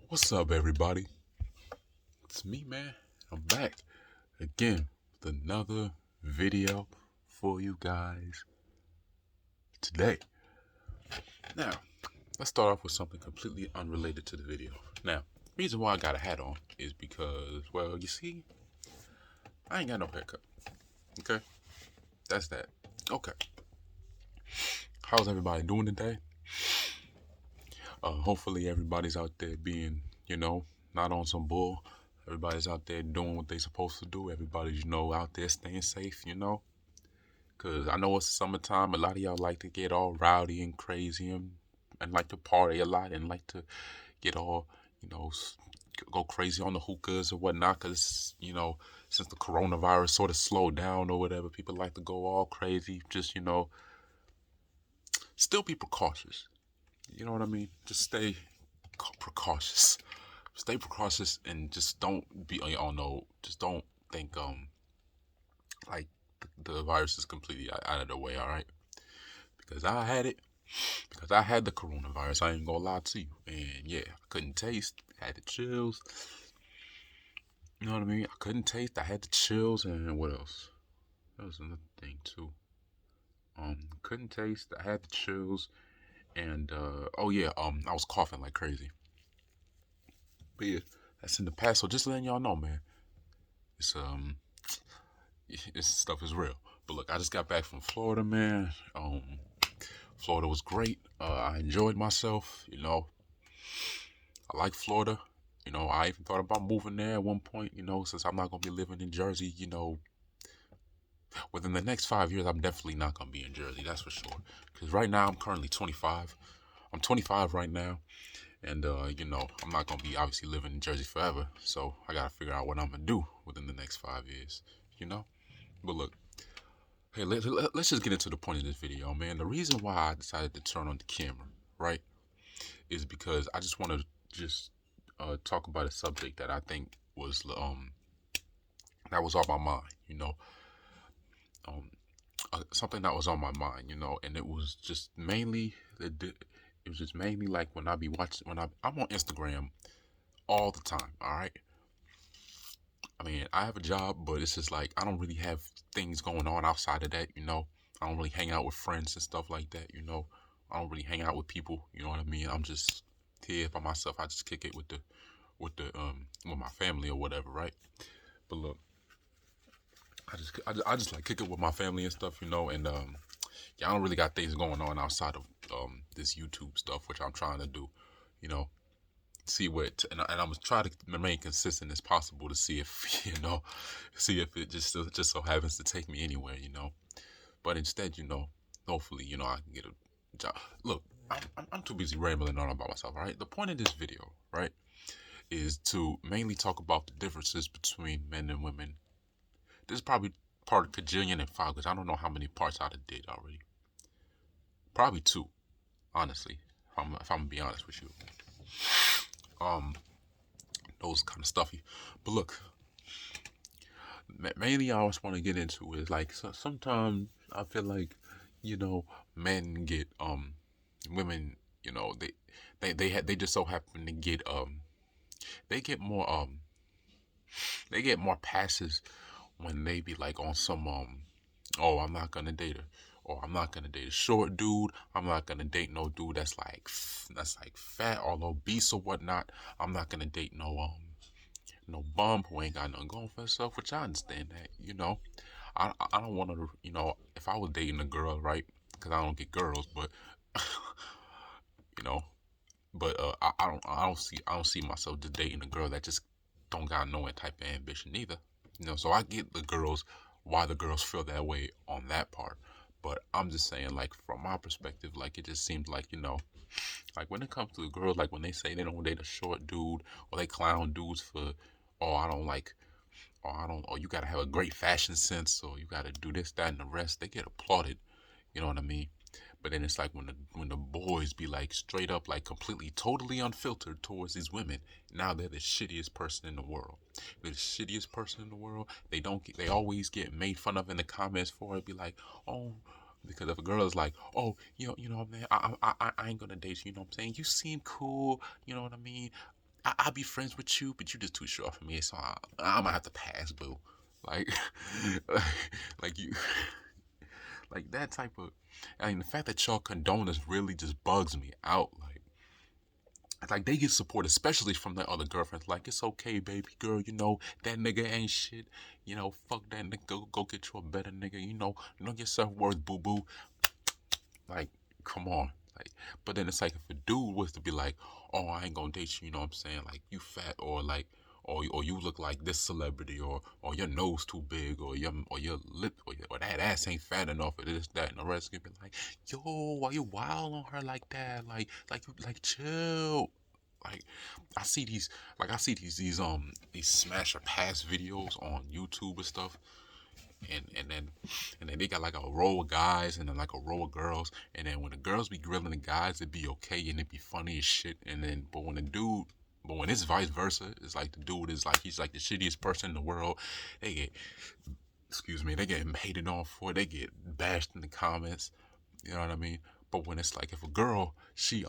What's up, everybody? It's me, man. I'm back again with another video for you guys today. Now, let's start off with something completely unrelated to the video. Now, reason why I got a hat on is because, well, you see, I ain't got no haircut. Okay? That's that. Okay. How's everybody doing today? Hopefully, everybody's out there being, not on some bull. Everybody's out there doing what they supposed to do. Everybody's, out there staying safe. Because I know it's summertime. A lot of y'all like to get all rowdy and crazy and like to party a lot and like to get all, you know, go crazy on the hookahs or whatnot. Because, since the coronavirus sort of slowed down or whatever, people like to go all crazy. Just, still be precautious. You know what I mean? Just stay precautious. Stay precautious and just don't be, just don't think, like the virus is completely out of the way, all right? Because I had it, because I had the coronavirus. I ain't gonna lie to you. And yeah, I couldn't taste, had the chills. You know what I mean? I couldn't taste, I had the chills, and what else? That was another thing too. Couldn't taste, I had the chills, and oh yeah, I was coughing like crazy. But yeah, that's in the past. So just letting y'all know, man. It's this stuff is real. But look, I just got back from Florida, man. Florida was great. I enjoyed myself. I like Florida. I even thought about moving there at one point. Since I'm not gonna be living in Jersey. Within the next 5 years, I'm definitely not gonna be in Jersey. That's for sure. Because right now, I'm currently 25. I'm 25 right now, and I'm not gonna be obviously living in Jersey forever. So I gotta figure out what I'm gonna do within the next 5 years. You know. But look, hey, let's just get into the point of this video, man. The reason why I decided to turn on the camera, right, is because I just want to just talk about a subject that I think was that was on my mind, um, something that was on my mind, and it was just mainly like when I be watching I'm on Instagram all the time, all right. I mean, I have a job, but it's just like I don't really have things going on outside of that. I don't really hang out with friends and stuff like that. I don't really hang out with people, you know what I mean? I'm just here by myself. I just kick it with my family or whatever, right? But look, I just like kick it with my family and stuff, and yeah, I don't really got things going on outside of this YouTube stuff, which I'm trying to do, you know, see what and I'm gonna try to remain consistent as possible to see if see if it just so happens to take me anywhere. But instead, hopefully, I can get a job. Look, I'm too busy rambling on about myself. All right, the point of this video, right, is to mainly talk about the differences between men and women. This is probably part of Kajillion and five because I don't know how many parts I did already. Probably two, honestly. If I'm gonna be honest with you. Um, those kind of stuffy. But look, mainly I always want to get into is like sometimes I feel like men get women they just so happen to get they get more passes when they be like on some oh, I'm not gonna date her, or I'm not gonna date a short dude. I'm not gonna date no dude that's like fat or obese or whatnot. I'm not gonna date no bum who ain't got nothing going for himself. Which I understand that. I don't want to if I was dating a girl, right? Because I don't get girls, but you know I don't see myself just dating a girl that just don't got no type of ambition either. So I get why the girls feel that way on that part. But I'm just saying, like, from my perspective, like, it just seems like, like, when it comes to the girls, like, when they say they don't date a short dude, or they clown dudes for, oh, I don't like, or you gotta have a great fashion sense, or you gotta do this, that, and the rest, they get applauded. You know what I mean? But then it's like when the boys be like straight up like completely totally unfiltered towards these women. Now they're the shittiest person in the world. They're the shittiest person in the world. They always get made fun of in the comments for it. Be like, oh, because if a girl is like, oh, man, I ain't gonna date you. You know what I'm saying? You seem cool. You know what I mean? I'll be friends with you, but you just too short for me, so I'm gonna have to pass, boo. Like, like, like you, like that type of. I mean, the fact that y'all condone this really just bugs me out. Like they get support, especially from their other girlfriends. Like, it's okay, baby girl. You know that nigga ain't shit. You know, fuck that nigga. Go get you a better nigga. You know your self worth, boo boo. Like, come on. Like, but then it's like if a dude was to be like, oh, I ain't gonna date you. You know what I'm saying? Like, you fat, or like, or you look like this celebrity, or your nose too big, or your lip, or that ass ain't fat enough, or this, that, and the rest. Could be like, yo, why you wild on her like that? Like chill. Like, I see these smash or pass videos on YouTube and stuff, and then they got like a row of guys and then like a row of girls, and then when the girls be grilling the guys, it'd be okay and it'd be funny as shit, and then but when it's vice versa, it's like the dude is like he's like the shittiest person in the world. They get, excuse me, they get hated on for it. They get bashed in the comments. You know what I mean? But when it's like if a girl she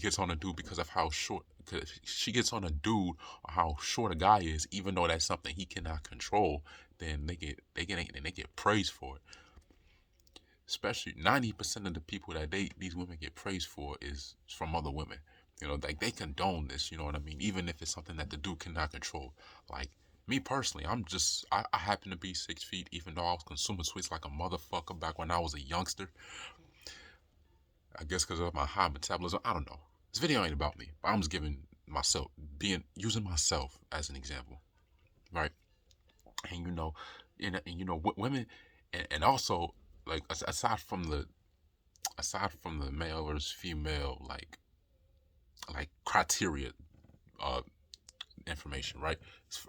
gets on a dude because of how short, cause she gets on a dude or how short a guy is, even though that's something he cannot control, then they get praised for it. Especially 90% of the people that these women get praised for is from other women. You know, like they condone this. You know what I mean? Even if it's something that the dude cannot control. Like me personally, I happen to be 6 feet, even though I was consuming sweets like a motherfucker back when I was a youngster. I guess because of my high metabolism. I don't know. This video ain't about me, but I'm just giving myself, using myself as an example, right? And women, and also like aside from the male versus female like criteria uh information, right?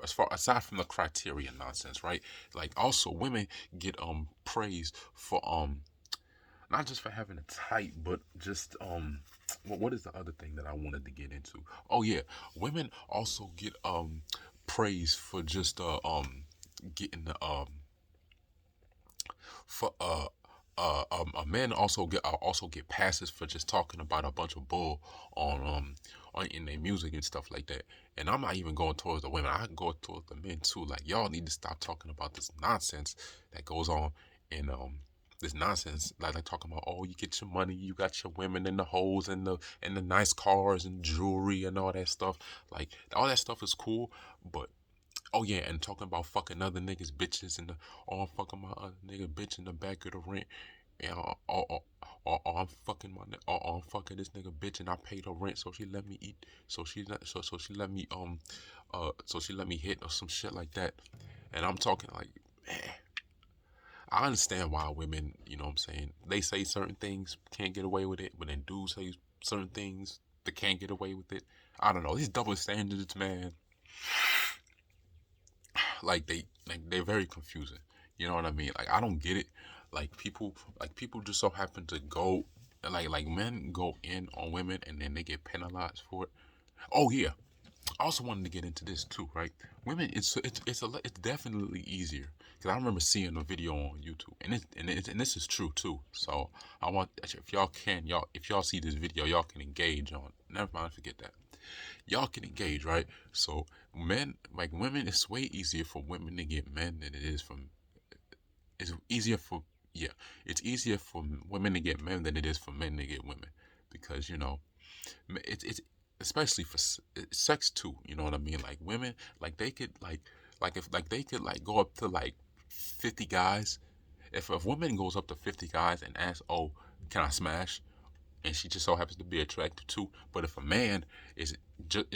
As far aside from the criteria nonsense, right? Like also women get praised for not just for having a type, but just what is the other thing that I wanted to get into? Oh yeah, women also get praise for just getting the for men also get passes for just talking about a bunch of bull on in their music and stuff like that. And I'm not even going towards the women. I can go towards the men too. Like y'all need to stop talking about this nonsense that goes on in this nonsense like talking about, oh, you get your money, you got your women and the hoes and the nice cars and jewelry and all that stuff. Like all that stuff is cool, but oh yeah, and talking about fucking other niggas bitches and I'm fucking my other nigga bitch in the back of the rent, and or I'm fucking or I'm fucking this nigga bitch and I paid her rent so she let me eat, so she let me so she let me hit or some shit like that. And I'm talking like, man, I understand why women, you know what I'm saying, they say certain things, can't get away with it, but then dudes say certain things, they can't get away with it. I don't know, these double standards, man, they're very confusing. You know what I mean? Like I don't get it. Like people just so happen to go, like men go in on women and then they get penalized for it. Oh yeah. I also wanted to get into this too, right? Women, it's definitely easier because I remember seeing a video on YouTube, and this is true too. So I want, if y'all see this video, y'all can engage on. Never mind, forget that. Y'all can engage, right? So men, like women, it's way easier for women to get men than it is from. It's easier for yeah, it's easier for women to get men than it is for men to get women, because it's especially for sex too. You know what I mean? Like women, like they could like if like they could like go up to like 50 guys. If a woman goes up to 50 guys and asks, "Oh, can I smash?" and she just so happens to be attractive too. But if a man is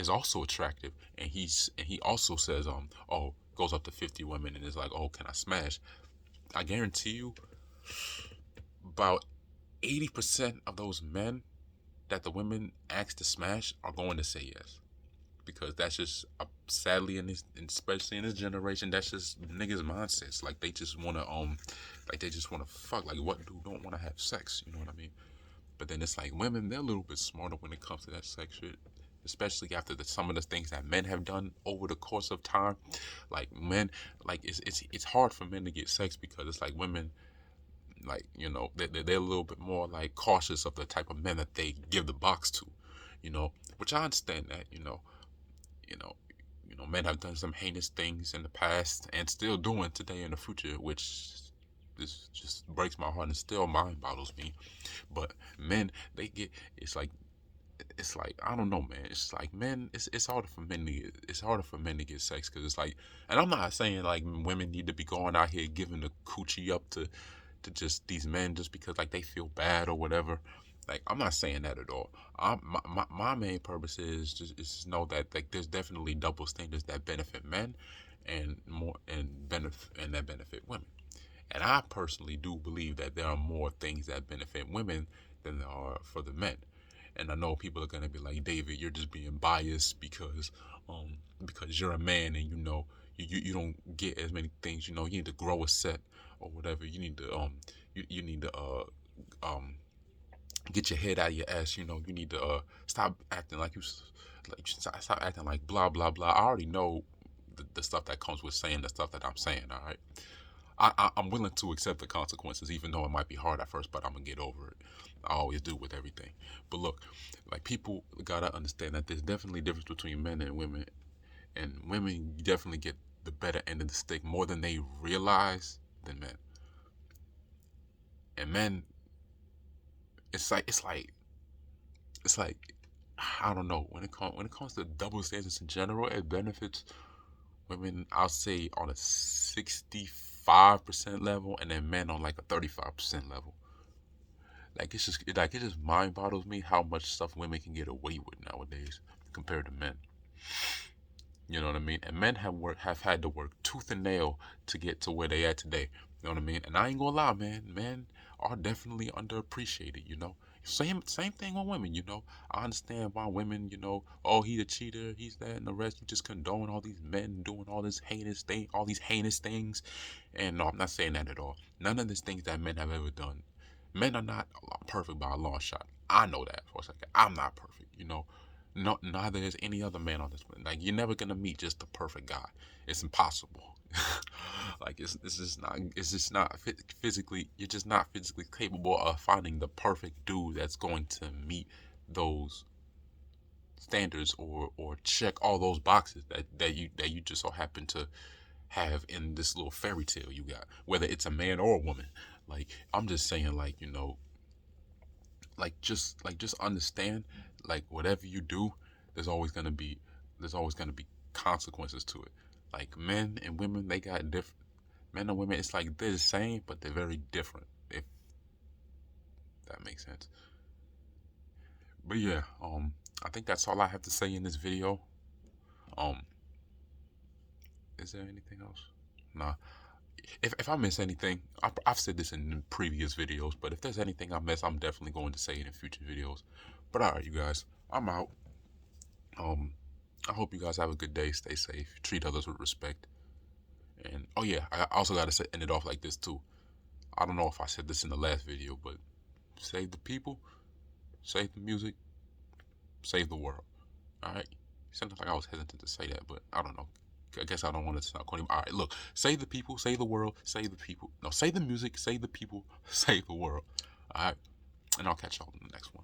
also attractive and he also says oh, goes up to 50 women and is like, "Oh, can I smash?" I guarantee you about 80% of those men that the women ask to smash are going to say yes, because that's just sadly especially in this generation, that's just niggas mindsets. Like they just want to fuck. Like what dude don't want to have sex? You know what I mean? But then it's like women, they're a little bit smarter when it comes to that sex shit, especially after some of the things that men have done over the course of time. Like men, like it's hard for men to get sex because it's like women, like they're a little bit more like cautious of the type of men that they give the box to, which I understand that. You know, men have done some heinous things in the past and still doing today in the future, which this just breaks my heart and still mind boggles me. But men, they get it's like I don't know, man. It's like men. It's harder for men to get sex because it's like, and I'm not saying like women need to be going out here giving the coochie up to just these men just because like they feel bad or whatever. Like I'm not saying that at all. My main purpose is to know that like there's definitely double standards that benefit men and more and benefit and that benefit women. And I personally do believe that there are more things that benefit women than there are for the men. And I know people are gonna be like, David, you're just being biased because you're a man and you don't get as many things. You need to grow a set or whatever. You need to you need to um get your head out of your ass. You need to stop acting like stop acting like blah blah blah. I already know the stuff that comes with saying the stuff that I'm saying. All right. I'm willing to accept the consequences, even though it might be hard at first, but I'm gonna get over it. I always do with everything. But look, like people gotta understand that there's definitely a difference between men and women definitely get the better end of the stick more than they realize than men. And men, it's like I don't know when it comes to double standards in general, it benefits women. I'll say on a 65% level, and then men on like a 35% level. It just mind boggles me how much stuff women can get away with nowadays compared to men. You know what I mean? And men have had to work tooth and nail to get to where they at today. You know what I mean? And I ain't gonna lie, man. Men are definitely underappreciated. Same thing on women. I understand why women. Oh, he a cheater, he's that, and the rest. You just condone all these men doing all these heinous things. And no, I'm not saying that at all. None of these things that men have ever done. Men are not perfect by a long shot. I know that for a second. I'm not perfect. No, neither is any other man on this planet. Like you're never gonna meet just the perfect guy. It's impossible. Like it's just not physically. You're just not physically capable of finding the perfect dude that's going to meet those standards or check all those boxes that you just so happen to have in this little fairy tale you got. Whether it's a man or a woman. Like I'm just saying, just understand, like whatever you do, there's always gonna be there's always gonna be consequences to it. Like men and women, they got different. Men and women, it's like they're the same, but they're very different. If that makes sense. But yeah, I think that's all I have to say in this video. Um, is there anything else? Nah. If I miss anything, I've said this in previous videos, but if there's anything I miss, I'm definitely going to say it in future videos. But alright, you guys, I'm out. Um, I hope you guys have a good day. Stay safe. Treat others with respect. And oh yeah, I also gotta end it off like this too. I don't know if I said this in the last video, but save the people, save the music, save the world. All right. Sometimes like I was hesitant to say that, but I don't know. I guess I don't want to sound corny. All right, look, save the people, save the world, save the people. No, save the music, save the people, save the world. All right, and I'll catch y'all in the next one.